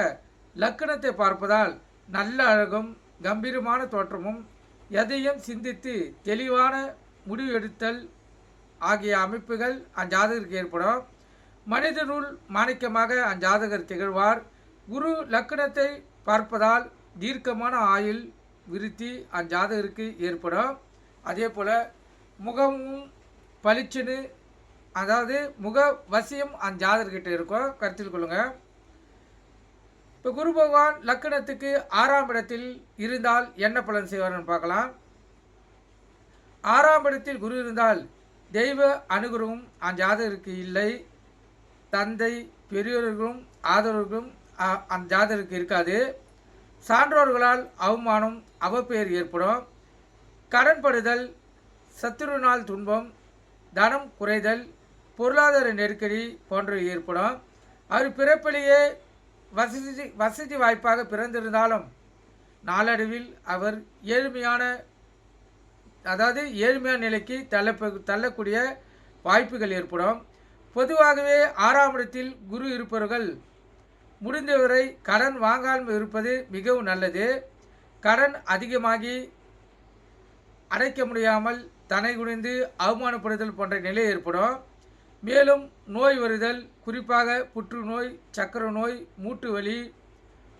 A: லக்கணத்தை பார்ப்பதால் நல்ல அழகும், கம்பீரமான தோற்றமும், எதையும் சிந்தித்து தெளிவான முடிவு எடுத்தல் ஆகிய அமைப்புகள் அஞ்சாதகருக்கு ஏற்படும். மனிதனுள் மாணிக்கமாக அஞ்சாதகர் திகழ்வார். குரு லக்கணத்தை பார்ப்பதால் தீர்க்கமான ஆயுள் விருத்தி அஞ்சாதகருக்கு ஏற்படும். அதே போல் முகமும் பளிச்சுன்னு, அதாவது முக வசியம் அஞ்சாதகர்கிட்ட இருக்கும். கருத்தில் கொள்ளுங்கள். இப்போ குரு பகவான் லக்கணத்துக்கு 6ஆம் இடத்தில் இருந்தால் என்ன பலன் செய்வார்னு பார்க்கலாம். 6ஆம் இடத்தில் குரு இருந்தால் தெய்வ அனுகிரகம் அந்த ஜாதகருக்கு இல்லை. தந்தை பெரியோர்களும் ஆதரவுகளும் அந்த ஜாதகருக்கு இருக்காது. சான்றோர்களால் அவமானம் அவப்பெயர் ஏற்படும். கடன்படுதல், சத்துருனால் துன்பம், தனம் குறைதல், பொருளாதார நெருக்கடி போன்றவை ஏற்படும். அவர் பிறப்பிலேயே வசதி வாய்ப்பாக பிறந்திருந்தாலும் நாளடைவில் அவர் ஏழ்மையான நிலைக்கு தள்ளக்கூடிய வாய்ப்புகள் ஏற்படும். பொதுவாகவே 6ஆம் இடத்தில் குரு இருப்பவர்கள் முடிந்தவரை கடன் வாங்காமல் இருப்பது மிகவும் நல்லது. கடன் அதிகமாகி அடைக்க முடியாமல் தனை குனிந்து அவமானப்படுதல் போன்ற நிலை ஏற்படும். மேலும் நோய் வருதல், குறிப்பாக புற்றுநோய், சக்கரை நோய், மூட்டு வலி,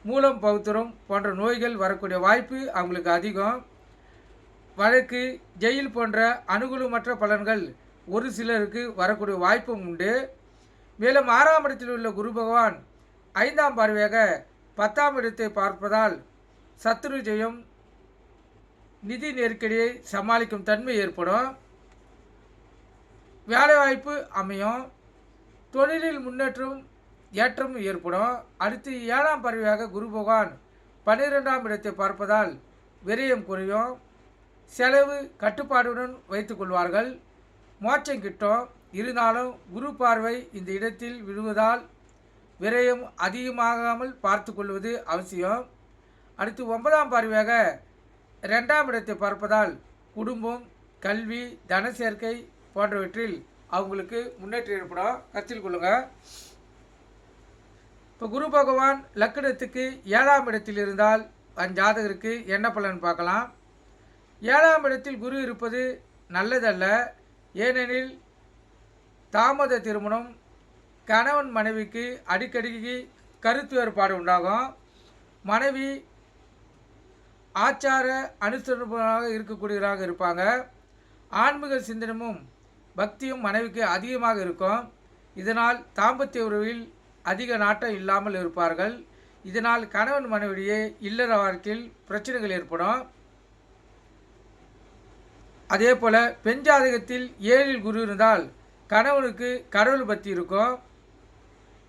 A: மூலம் பௌத்திரம் போன்ற நோய்கள் வரக்கூடிய வாய்ப்பு அவங்களுக்கு அதிகம். வழக்கு, ஜெயில் போன்ற அனுகூலமற்ற பலன்கள் ஒரு சிலருக்கு வரக்கூடிய வாய்ப்பும் உண்டு. மேலும் 6ஆம் இடத்தில் உள்ள குரு பகவான் 5ஆம் பார்வையாக 10ஆம் இடத்தை பார்ப்பதால் சத்துரு ஜெயம், நிதி நெருக்கடியை சமாளிக்கும் தன்மை ஏற்படும். வேலைவாய்ப்பு அமையும். தொழிலில் முன்னேற்றம் ஏற்றமும் ஏற்படும். அடுத்து 7ஆம் பார்வையாக குரு பகவான் 12ஆம் இடத்தை பார்ப்பதால் விரயம் குறையும். செலவு கட்டுப்பாடுடன் வைத்துக் கொள்வார்கள். மோட்சம் கிட்டும். இருந்தாலும் குரு பார்வை இந்த இடத்தில் விழுவதால் விரயம் அதிகமாகாமல் பார்த்து கொள்வது அவசியம். அடுத்து 9ஆம் பார்வையாக 2ஆம் இடத்தை பார்ப்பதால் குடும்பம், கல்வி, தன சேர்க்கை போன்றவற்றில் அவங்களுக்கு முன்னேற்றம் ஏற்படும். கருத்தில் கொள்ளுங்கள். இப்போ குரு பகவான் லக்கணத்துக்கு 7ஆம் இடத்தில் இருந்தால் அந்த ஜாதகருக்கு என்ன பலன் பார்க்கலாம். 7ஆம் இடத்தில் குரு இருப்பது நல்லதல்ல. ஏனெனில் தாமத திருமணம், கணவன் மனைவிக்கு அடிக்கடி கருத்து வேறுபாடு உண்டாகும். மனைவி ஆச்சார அனுசரணமாக இருக்கக்கூடியவராக இருப்பாங்க. ஆன்மீக சிந்தனமும் பக்தியும் மனைவிக்கு அதிகமாக இருக்கும். இதனால் தாம்பத்திய உறவில் அதிக நாட்டம் இல்லாமல் இருப்பார்கள். இதனால் கணவன் மனைவிடையே இல்லற வாழ்க்கையில் பிரச்சனைகள் ஏற்படும். அதே போல் பெண் ஜாதகத்தில் 7இல் குரு இருந்தால் கணவனுக்கு கடவுள் பக்தி இருக்கும்.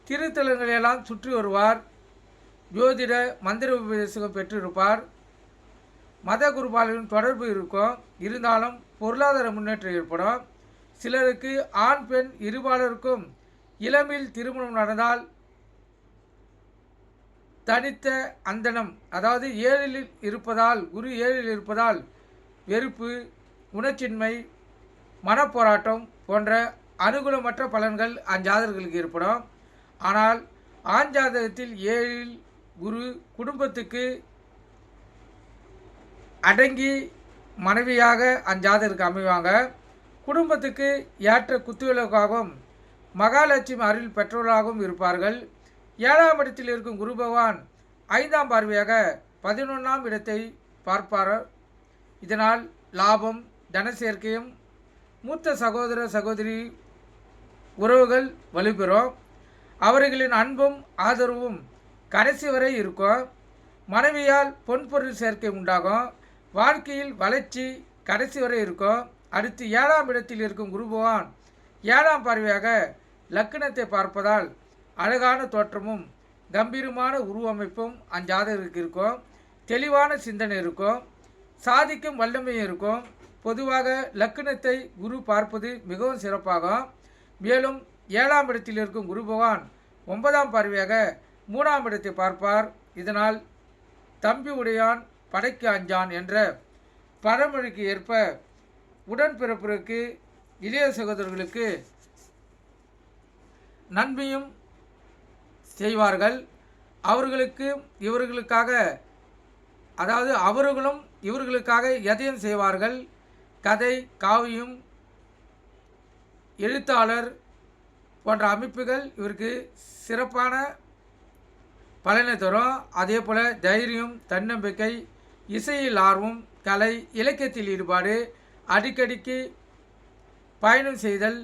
A: திருத்தலங்களெல்லாம் சுற்றி வருவார். ஜோதிட மந்திர உபதேசம் பெற்றிருப்பார். மத குருபாலின் தொடர்பு இருக்கும். இருந்தாலும் பொருளாதார முன்னேற்றம் ஏற்படும். சிலருக்கு ஆண் பெண் இருபாலருக்கும் இளமையில் திருமணம் நடந்தால் தனித்த அந்தனம், அதாவது 7இல் இருப்பதால் குரு 7இல் இருப்பதால் வெறுப்பு, உணர்ச்சின்மை, மனப்போராட்டம் போன்ற அனுகூலமற்ற பலன்கள் அஞ்சாதர்களுக்கு ஏற்படும். ஆனால் ஆண் ஜாதகத்தில் 7இல் குரு குடும்பத்துக்கு அடங்கி மனைவியாக அஞ்சாதருக்கு அமைவாங்க. குடும்பத்துக்கு ஏற்ற குத்துவிளக்காகவும் மகாலட்சுமி அருள் பெற்றோராகவும் இருப்பார்கள். 7ஆம் இடத்தில் இருக்கும் குரு பகவான் 5ஆம் பார்வையாக 11ஆம் இடத்தை பார்ப்பார். இதனால் லாபம், தனசேர்க்கையும், மூத்த சகோதர சகோதரி உறவுகள் வலுப்பெறும். அவர்களின் அன்பும் ஆதரவும் கடைசி வரை இருக்கும். மனைவியால் பொன்பொருள் சேர்க்கை உண்டாகும். வாழ்க்கையில் வளர்ச்சி கடைசி வரை இருக்கும். அடுத்து 7ஆம் இடத்தில் இருக்கும் குரு பகவான் 7ஆம் பார்வையாக லக்கணத்தை பார்ப்பதால் அழகான தோற்றமும் கம்பீரமான உருவமைப்பும் அஞ்சாதருக்கு இருக்கும். தெளிவான சிந்தனை இருக்கும். சாதிக்கும் வல்லமையும் இருக்கும். பொதுவாக லக்கணத்தை குரு பார்ப்பது மிகவும் சிறப்பாகும். மேலும் 7ஆம் இடத்தில் இருக்கும் குரு பகவான் 9ஆம் பார்வையாக 3ஆம் இடத்தை பார்ப்பார். இதனால் தம்பி உடையான் படைக்கு அஞ்சான் என்ற பழமொழிக்கு ஏற்ப உடன்பிறப்பிற்கு இளைய சகோதரர்களுக்கு நன்மையும் செய்வார்கள். அவர்களும் இவர்களுக்காக எதையும் செய்வார்கள். கதை, காவியம், எழுத்தாளர் போன்ற அமைப்புகள் இவருக்கு சிறப்பான பலனை தரும். அதே போல் தைரியம், தன்னம்பிக்கை, இசையில் ஆர்வம், கலை, இலக்கியத்தில் ஈடுபாடு, அடிக்கடிக்கு பயணம் செய்தல்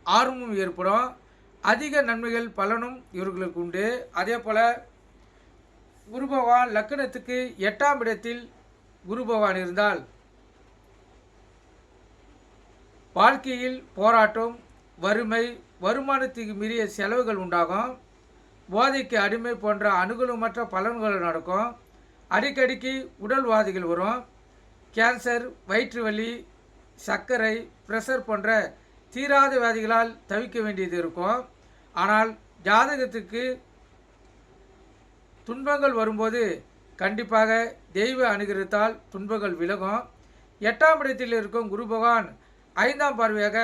A: ஆர்வமும் ஏற்படும். அதிக நன்மைகள் பலனும் இவர்களுக்கு உண்டு. அதே போல் குரு பகவான் லக்னத்துக்கு 8ஆம் இடத்தில் குரு பகவான் இருந்தால் வாழ்க்கையில் போராட்டம், வறுமை, வருமானத்துக்கு மீறிய செலவுகள் உண்டாகும். போதைக்கு அடிமை போன்ற அனுகூலமற்ற பலன்கள் நடக்கும். அடிக்கடிக்கு உடல்வாதிகள் வரும். கேன்சர், வயிற்று வலி, சர்க்கரை, பிரஷர் போன்ற தீராத வியாதிகளால் தவிக்க வேண்டியது இருக்கும். ஆனால் ஜாதகத்துக்கு துன்பங்கள் வரும்போது கண்டிப்பாக தெய்வ அனுகிரகத்தால் துன்பங்கள் விலகும். 8ஆம் இடத்தில் இருக்கும் குரு பகவான் 5ஆம் பார்வையாக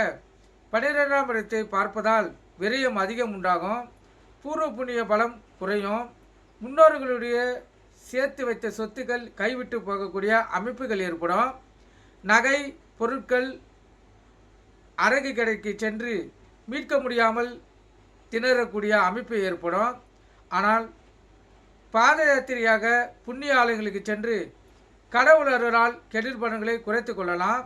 A: 12ஆம் இடத்தை பார்ப்பதால் விரயம் அதிகம் உண்டாகும். பூர்வ புண்ணிய பலம் குறையும். முன்னோர்களுடைய சேர்த்து வைத்த சொத்துக்கள் கைவிட்டு போகக்கூடிய அமைப்புகள் ஏற்படும். நகை பொருட்கள் அடகு கடைக்கு சென்று மீட்க முடியாமல் திணறக்கூடிய அமைப்பு ஏற்படும். ஆனால் பாத யாத்திரையாக புண்ணிய ஆலயங்களுக்கு சென்று கடவுளரால் கெடிர்பணங்களை குறைத்து கொள்ளலாம்.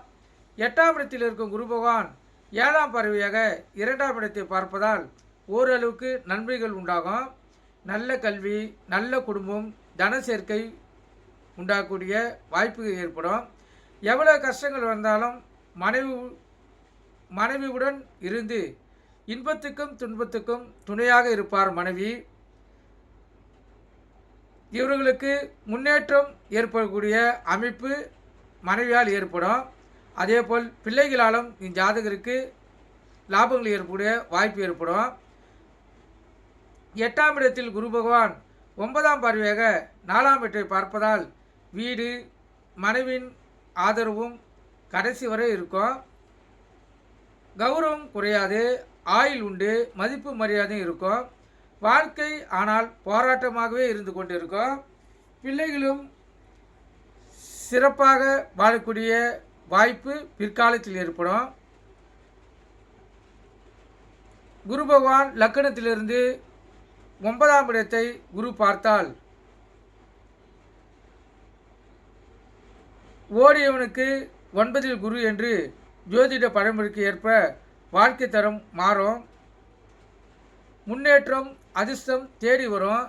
A: 8ஆம் இடத்தில் இருக்கும் குரு பகவான் 7ஆம் பார்வையாக 2ஆம் இடத்தை பார்ப்பதால் ஓரளவுக்கு நன்மைகள் உண்டாகும். நல்ல கல்வி, நல்ல குடும்பம், தன சேர்க்கை உண்டாகக்கூடிய வாய்ப்புகள் ஏற்படும். எவ்வளோ கஷ்டங்கள் வந்தாலும் மனைவியுடன் இருந்து இன்பத்துக்கும் துன்பத்துக்கும் துணையாக இருப்பார் மனைவி. இவர்களுக்கு முன்னேற்றம் ஏற்படக்கூடிய அமைப்பு மனைவியால் ஏற்படும். அதேபோல் பிள்ளைகளாலும் இஞ்சாதகருக்கு லாபங்கள் ஏற்படைய வாய்ப்பு ஏற்படும். 8ஆம் இடத்தில் குரு பகவான் 9ஆம் பார்வையாக 4ஆம் இடத்தை பார்ப்பதால் வீடு, மனைவின் ஆதரவும் கடைசி வரை இருக்கும். கௌரவம் குறையாது, ஆயுள் உண்டு, மதிப்பு மரியாதையும் இருக்கும். வாழ்க்கை ஆனால் போராட்டமாகவே இருந்து கொண்டிருக்கும். பிள்ளைகளும் சிறப்பாக வாழக்கூடிய வாய்ப்பு பிற்காலத்தில் ஏற்படும். குரு பகவான் லக்கணத்திலிருந்து 9ஆம் இடத்தை குரு பார்த்தால் ஓடியவனுக்கு 9இல் குரு என்று ஜோதிட பழமொழிக்கு ஏற்ப வாழ்க்கை தரம் மாறும். முன்னேற்றம், அதிர்ஷ்டம் தேடி வரும்.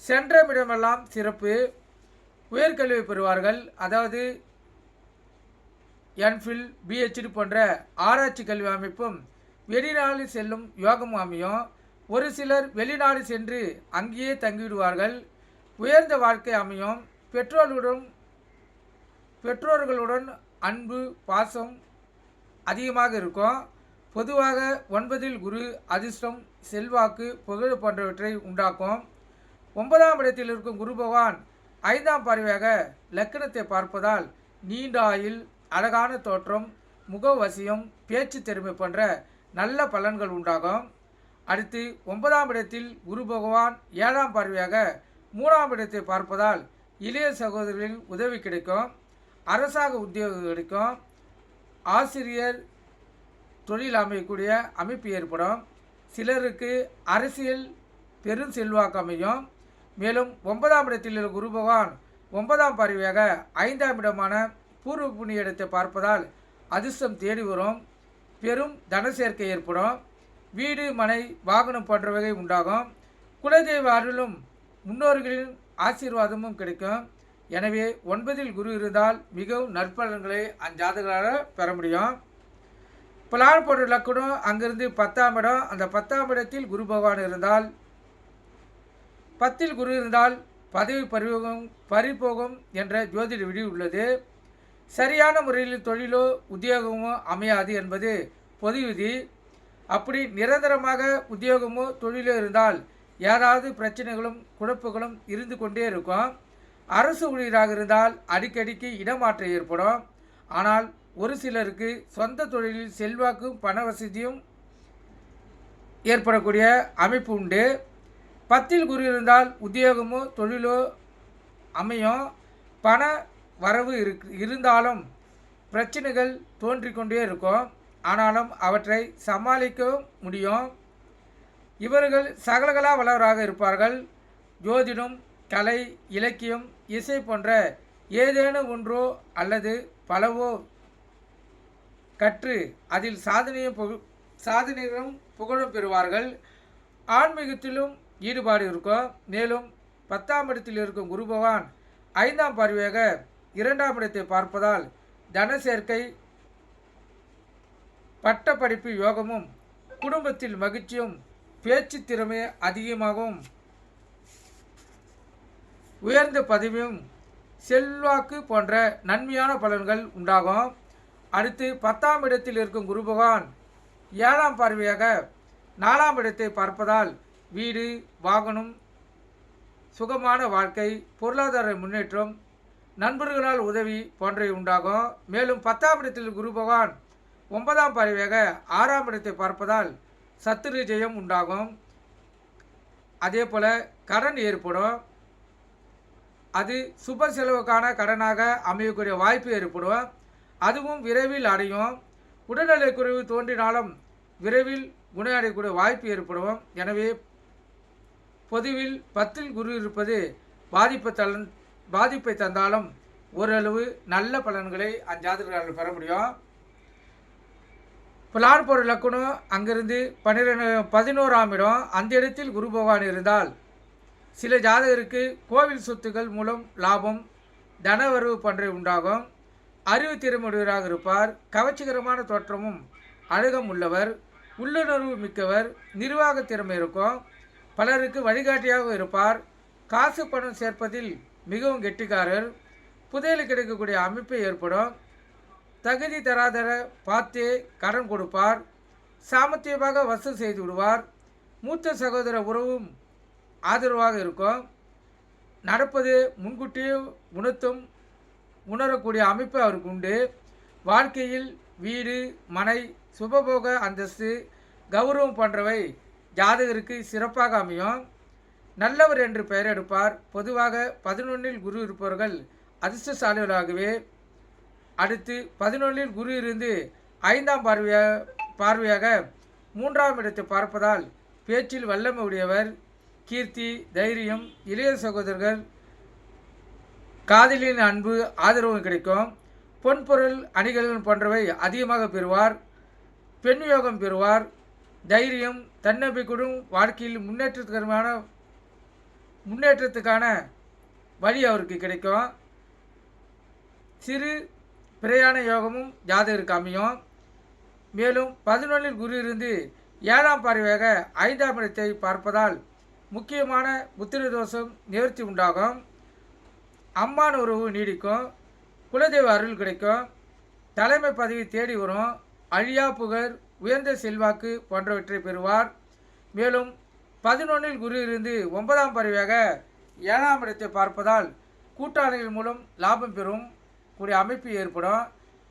A: சென்றமிடமெல்லாம் சிறப்பு. உயர்கல்வி பெறுவார்கள். அதாவது என்ஃபில், பிஹெச்டி போன்ற ஆராய்ச்சி கல்வி அமைப்பும் வெளிநாடு செல்லும் யோகமும் அமையும். ஒரு சிலர் வெளிநாடு சென்று அங்கேயே தங்கிவிடுவார்கள். உயர்ந்த வாழ்க்கை அமையும். பெற்றோர்களுடன் அன்பு, பாசம் அதிகமாக இருக்கும். பொதுவாக 9இல் குரு அதிர்ஷ்டம், செல்வாக்கு, புகழ் போன்றவற்றை உண்டாக்கும். 9ஆம் இடத்தில் இருக்கும் குரு பகவான் 5ஆம் பார்வையாக லக்கணத்தை பார்ப்பதால் நீண்ட ஆயுள், அழகான தோற்றம், முகவசியம், பேச்சு திறமை போன்ற நல்ல பலன்கள் உண்டாகும். அடுத்து 9ஆம் இடத்தில் குரு பகவான் 7ஆம் பார்வையாக 3ஆம் இடத்தை பார்ப்பதால் இளைய சகோதரர்களின் உதவி கிடைக்கும். அரசாங்க உத்தியோகம் கிடைக்கும். ஆசிரியர் தொழில் அமையக்கூடிய அமைப்பு ஏற்படும். சிலருக்கு அரசியல் பெரும் செல்வாக்கு அமையும். மேலும் 9ஆம் இடத்தில் உள்ள குரு பகவான் 9ஆம் பார்வையாக 5ஆம் இடமான பூர்வ புண்ணிய இடத்தை பார்ப்பதால் அதிர்ஷ்டம் தேடி வரும். பெரும் தன சேர்க்கை ஏற்படும். வீடு, மனை, வாகனம் போன்றவை உண்டாகும். குலதெய்வ அருளும் முன்னோர்களின் ஆசீர்வாதமும் கிடைக்கும். எனவே 9இல் குரு இருந்தால் மிகவும் நற்பலன்களை அஞ்சாதகளால் பெற முடியும். பிளான் போன்ற லக்கணம் அங்கிருந்து 10ஆம் இடம். அந்த 10ஆம் இடத்தில் குரு பகவான் இருந்தால் 10இல் குரு இருந்தால் பதவி பறிபோகும் என்ற ஜோதிட விதி உள்ளது. சரியான முறையில் தொழிலோ உத்தியோகமோ அமையாது என்பது பொது விதி. அப்படி நிரந்தரமாக உத்தியோகமோ தொழிலோ இருந்தால் ஏதாவது பிரச்சனைகளும் குழப்பங்களும் இருந்து கொண்டே இருக்கும். அரசு ஊழியராக இருந்தால் அடிக்கடிக்கு இடமாற்றம் ஏற்படும். ஆனால் ஒரு சிலருக்கு சொந்த தொழிலில் செல்வாக்கும் பண வசதியும் ஏற்படக்கூடிய அமைப்பு உண்டு. 10இல் குரு இருந்தால் உத்தியோகமோ தொழிலோ அமையும். பண வரவு இருந்தாலும் பிரச்சனைகள் தோன்றிக்கொண்டே இருக்கும். ஆனாலும் அவற்றை சமாளிக்க முடியும். இவர்கள் சகலகலா வல்லவராக இருப்பார்கள். ஜோதிடம், கலை, இலக்கியம், இசை போன்ற ஏதேனும் ஒன்றோ அல்லது பலவோ கற்று அதில் சாதனையும் புகழும் பெறுவார்கள். ஆன்மீகத்திலும் ஈடுபாடு இருக்கும். மேலும் 10ஆம் இடத்தில் இருக்கும் குரு பகவான் 5ஆம் பார்வையாக 2ஆம் இடத்தை பார்ப்பதால் தன சேர்க்கை, பட்ட படிப்பு யோகமும், குடும்பத்தில் மகிழ்ச்சியும், பேச்சு திறமை அதிகமாகவும், உயர்ந்த பதவியும், செல்வாக்கு போன்ற நன்மையான பலன்கள் உண்டாகும். அடுத்து 10ஆம் இடத்தில் இருக்கும் குரு பகவான் 7ஆம் பார்வையாக 4ஆம் இடத்தை பார்ப்பதால் வீடு, வாகனம், சுகமான வாழ்க்கை, பொருளாதார முன்னேற்றம், நண்பர்களால் உதவி போன்றவை உண்டாகும். மேலும் 10ஆம் இடத்தில் குரு பகவான் 9ஆம் பார்வையாக 6ஆம் இடத்தை பார்ப்பதால் சத்துரு ஜெயம் உண்டாகும். அதே போல் கடன் ஏற்படும். அது சுப செலவுக்கான கடனாக அமையக்கூடிய வாய்ப்பு ஏற்படும். அதுவும் விரைவில் அடையும். உடல்நலை குறைவு தோன்றினாலும் விரைவில் குணமடையக்கூடிய வாய்ப்பு ஏற்படும். எனவே பொதுவில் 10இல் குரு இருப்பது பாதிப்பை தந்தாலும் ஓரளவு நல்ல பலன்களை அஞ்சாதவர்கள் பெற முடியும். பிளான்போர் லக்குனம் அங்கிருந்து 11ஆம் இடம், அந்த இடத்தில் குரு பகவான் இருந்தால் சில ஜாதகருக்கு கோவில் சொத்துக்கள் மூலம் லாபம், தனவரவு போன்றவை உண்டாகும். அறிவு திறமையுடையவராக இருப்பார். கவர்ச்சிகரமான தோற்றமும் அழகும் உள்ளவர். உள்ளுணர்வு மிக்கவர். நிர்வாக திறமை இருக்கும். பலருக்கு வழிகாட்டியாக இருப்பார். காசு பணம் சேர்ப்பதில் மிகவும் கெட்டிக்காரர். புதையல் கிடைக்கக்கூடிய அமைப்பு ஏற்படும். தகுதி தராதர பார்த்தே கடன் கொடுப்பார். சாமர்த்தியமாக வசூல் செய்து விடுவார். மூத்த சகோதர உறவும் ஆதரவாக இருக்கும். நடப்பது முன்கூட்டியே உணரக்கூடிய அமைப்பு அவருக்கு உண்டு. வாழ்க்கையில் வீடு, மனை, சுபபோக அந்தஸ்து, கௌரவம் போன்றவை ஜாதகருக்கு சிறப்பாக அமையும். நல்லவர் என்று பெயர் எடுப்பார். பொதுவாக 11இல் குரு இருப்பவர்கள் அதிர்ஷ்டசாலிகளாகவே. அடுத்து 11இல் குரு இருந்து 5ஆம் பார்வையாக 3ஆம் இடத்தை பார்ப்பதால் பேச்சில் வல்லமை உடையவர். கீர்த்தி, தைரியம், இளைய சகோதரர்கள், காதலின் அன்பு, ஆதரவு கிடைக்கும். பொன்பொருள் அணிகலன் போன்றவை அதிகமாக பெறுவார். பெண் யோகம் பெறுவார். தைரியம், தன்னம்பிக்கையுடன் வாழ்க்கையில் முன்னேற்றத்துக்கான வழி அவருக்கு கிடைக்கும். சிறு பிரயாண யோகமும் ஜாதகருக்கு அமையும். மேலும் 11இல் குரு இருந்து 7ஆம் பார்வையாக 5ஆம் இடத்தை பார்ப்பதால் முக்கியமான புத்திர தோஷம் நிவர்த்தி உண்டாகும். அம்மான உறவு நீடிக்கும். குலதெய்வ அருள் கிடைக்கும். தலைமை பதவி தேடி வரும். அழியா புகழ், உயர்ந்த செல்வாக்கு போன்றவற்றை பெறுவார். மேலும் 11இல் குரு இருந்து 9ஆம் பார்வையாக 7ஆம் இடத்தை பார்ப்பதால் கூட்டாளிகள் மூலம் லாபம் பெறும் கூடிய அமைப்பு ஏற்படும்.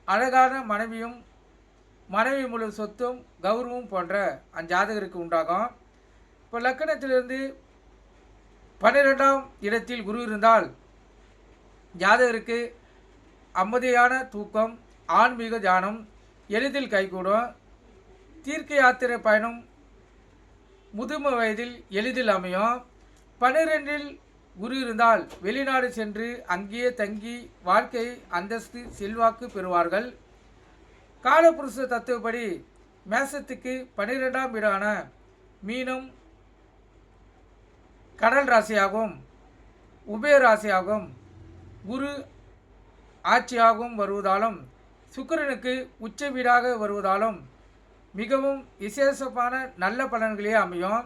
A: அழகான மனைவி மூலம் சொத்தும் கௌரவம் போன்ற அஞ்சாதகருக்கு உண்டாகும். இப்போ லக்கணத்திலிருந்து 12ஆம் இடத்தில் குரு இருந்தால் ஜாதகருக்கு அமைதியான தூக்கம், ஆன்மீக தியானம் எளிதில் கைகூடும். தீர்க்க யாத்திரை பயணம் முதுமை வயதில் எளிதில் அமையும். 12இல் குரு இருந்தால் வெளிநாடு சென்று அங்கேயே தங்கி வாழ்க்கை, அந்தஸ்து, செல்வாக்கு பெறுவார்கள். காலபுருஷ தத்துவப்படி மேசத்துக்கு 12ஆம் இடான மீனம் கடல் ராசியாகவும் உபய ராசியாகவும் குரு ஆட்சியாகவும் வருவதாலும் சுக்கிரனுக்கு உச்ச வீடாக வருவதாலும் மிகவும் விசேஷமான நல்ல பலன்களே அமையும்.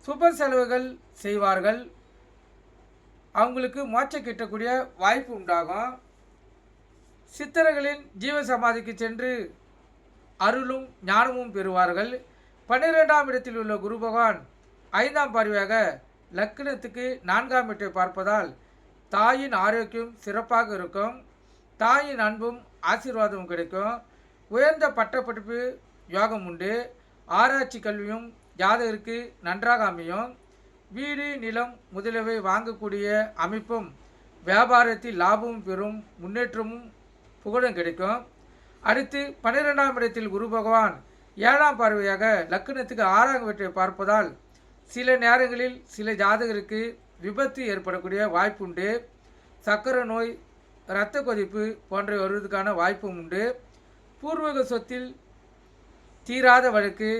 A: சுப செலவுகள் செய்வார்கள். அவங்களுக்கு மோட்சம் கிட்டக்கூடிய வாய்ப்பு உண்டாகும். சித்தர்களின் ஜீவசமாதிக்கு சென்று அருளும் ஞானமும் பெறுவார்கள். 12ஆம் இடத்தில் உள்ள குரு பகவான் 5ஆம் பார்வையாக லக்னத்துக்கு 4ஆம் இடத்தை பார்ப்பதால் தாயின் ஆரோக்கியம் சிறப்பாக இருக்கும். தாயின் அன்பும் ஆசீர்வாதமும் கிடைக்கும். உயர்ந்த பட்டப்படிப்பு யோகம் உண்டு. ஆராய்ச்சி கல்வியும் ஜாதகருக்கு நன்றாக அமையும். வீடு, நிலம் முதலியவை வாங்கக்கூடிய அமைப்பும் வியாபாரத்தில் லாபமும் பெறும். முன்னேற்றமும் புகழும் கிடைக்கும். அடுத்து 12ஆம் இடத்தில் குரு பகவான் 7ஆம் பார்வையாக லக்னத்துக்கு 6ஆம் வீட்டை பார்ப்பதால் சில நேரங்களில் சில ஜாதகருக்கு விபத்து ஏற்படக்கூடிய வாய்ப்பு உண்டு. சர்க்கரை நோய், இரத்த கொதிப்பு போன்றவை வருவதற்கான வாய்ப்பும் உண்டு. பூர்வீக சொத்தில் தீராத வழக்கு,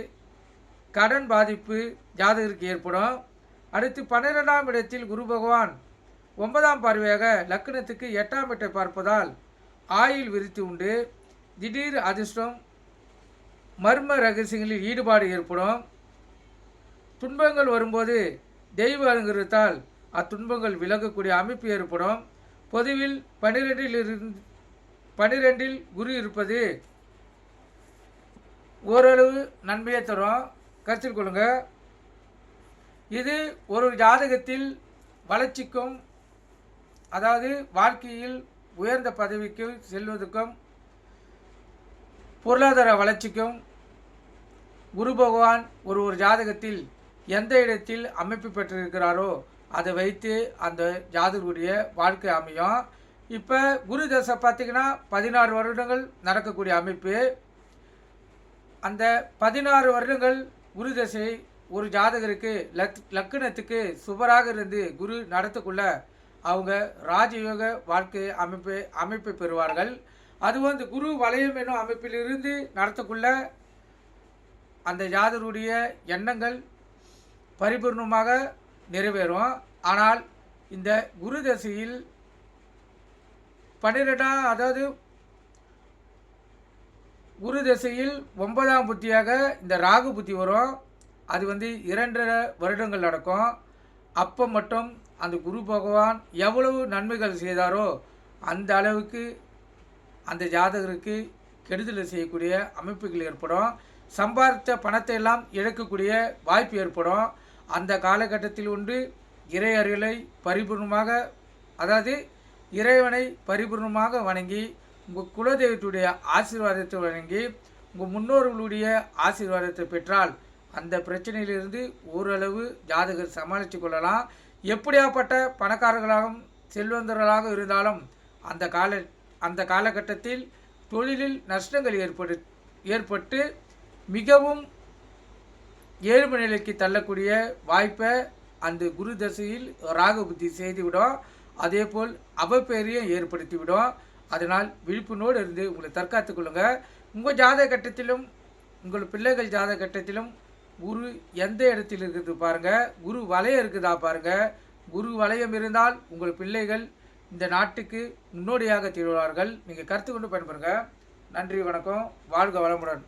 A: கடன் பாதிப்பு ஜாதகருக்கு ஏற்படும். அடுத்து 12ஆம் இடத்தில் குரு பகவான் 9ஆம் பார்வையாக லக்னத்துக்கு 8ஆம் இடத்தை பார்ப்பதால் ஆயுள் விருத்தி உண்டு. திடீர் அதிர்ஷ்டம், மர்ம ரகசியங்களில் ஈடுபாடு ஏற்படும். துன்பங்கள் வரும்போது தெய்வ அனுகிரகத்தால் அத்துன்பங்கள் விலகக்கூடிய அமைப்பு ஏற்படும். பொதுவில் 12இல் குரு இருப்பது ஓரளவு நன்மையை தரும், கருத்தில் கொள்ளுங்க. இது ஒரு ஜாதகத்தில் வளர்ச்சிக்கும், அதாவது வாழ்க்கையில் உயர்ந்த பதவிக்கு செல்வதற்கும் பொருளாதார வளர்ச்சிக்கும் குரு பகவான் ஒரு ஜாதகத்தில் எந்த இடத்தில் அமைப்பு பெற்றிருக்கிறாரோ அதை வைத்து அந்த ஜாதகருடைய வாழ்க்கை அமையும். இப்போ குரு தசை பார்த்திங்கன்னா 16 வருடங்கள் நடக்கக்கூடிய அமைப்பு. அந்த 16 வருடங்கள் குரு தசை ஒரு ஜாதகருக்கு லக்னத்துக்கு சுபராக இருந்து குரு நடத்தக்குள்ள அவங்க ராஜயோக வாழ்க்கை அமைப்பை பெறுவார்கள். அதுவும் அந்த குரு வலயம் என்னும் அமைப்பிலிருந்து நடத்தக்குள்ள அந்த ஜாதகருடைய எண்ணங்கள் பரிபூர்ணமாக நிறைவேறும். ஆனால் இந்த குரு தசையில் 12ஆம், அதாவது குரு தசையில் 9ஆம் புத்தியாக இந்த ராகு புத்தி வரும். அது 2.5 வருடங்கள் நடக்கும். அப்போ மட்டும் அந்த குரு பகவான் எவ்வளவு நன்மைகள் செய்தாரோ அந்த அளவுக்கு அந்த ஜாதகருக்கு கெடுதலை செய்யக்கூடிய அமைப்புகள் ஏற்படும். சம்பாதித்த பணத்தை எல்லாம் இழக்கக்கூடிய வாய்ப்பு ஏற்படும். அந்த காலகட்டத்தில் இறை அறிவை பரிபூர்ணமாக, அதாவது இறைவனை பரிபூர்ணமாக வணங்கி, உங்கள் குலதெய்வத்துடைய ஆசீர்வாதத்தை வணங்கி, உங்கள் முன்னோர்களுடைய ஆசீர்வாதத்தை பெற்றால் அந்த பிரச்சனையிலிருந்து ஓரளவு ஜாதகர் சமாளித்து கொள்ளலாம். எப்படியாப்பட்ட பணக்காரர்களாகவும் செல்வந்தர்களாக இருந்தாலும் அந்த காலகட்டத்தில் தொழிலில் நஷ்டங்கள் ஏற்பட்டு மிகவும் ஏழ்மை நிலைக்கு தள்ளக்கூடிய வாய்ப்பை அந்த குரு தசையில் ராகு புத்தி செய்துவிடும். அதே போல் அவப்பெயரையும் ஏற்படுத்திவிடும். அதனால் விழிப்புணோடு இருந்து உங்களை தற்காத்து கொள்ளுங்கள். உங்கள் ஜாதக கட்டத்திலும் உங்கள் பிள்ளைகள் ஜாதக கட்டத்திலும் குரு எந்த இடத்தில் இருக்குது பாருங்கள். குரு வலயம் இருக்குதா பாருங்கள். குரு வலயம் இருந்தால் உங்கள் பிள்ளைகள் இந்த நாட்டுக்கு முன்னோடியாக திகழ்வார்கள். நீங்கள் கருத்து கொண்டு பயன்பெறுங்க. நன்றி, வணக்கம், வாழ்க வளமுடன்.